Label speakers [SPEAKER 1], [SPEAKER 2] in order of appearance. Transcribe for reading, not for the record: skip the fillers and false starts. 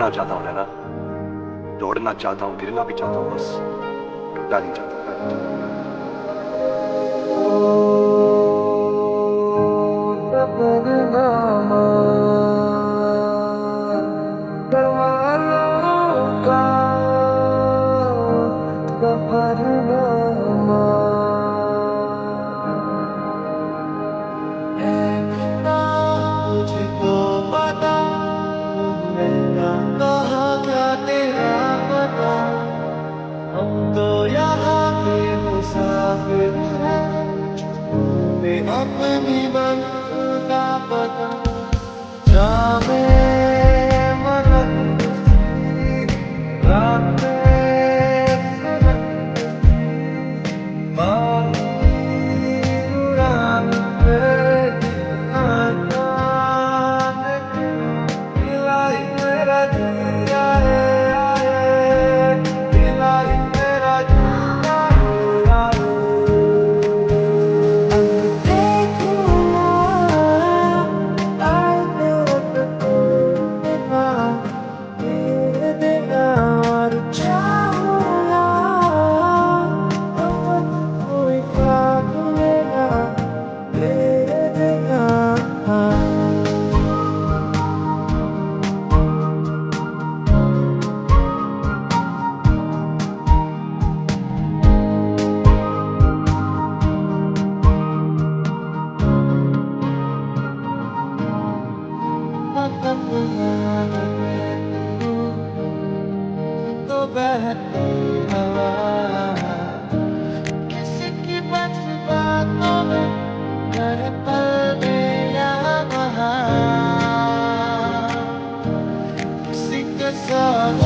[SPEAKER 1] दौड़ना चाहता हूँ नैना, दौड़ना चाहता हूँ, गिरना भी चाहता हूँ, बस प्यार नहीं चाहता, प्यार नहीं चाहता।
[SPEAKER 2] तुझको पता कहा क्या तेरा पता, हम तो यहाँ पे मुसाफिर हैं, मैं अपनी मंजिल का पता जामे मलकती रातें सुलगती माही उड़ान पे आता है, दिलाई मेरा जिया है, दिलाई मेरा जिया है। तो बहती हवा किसी की बस बातों में हर पल में यहाँ वहाँ किसी के साथ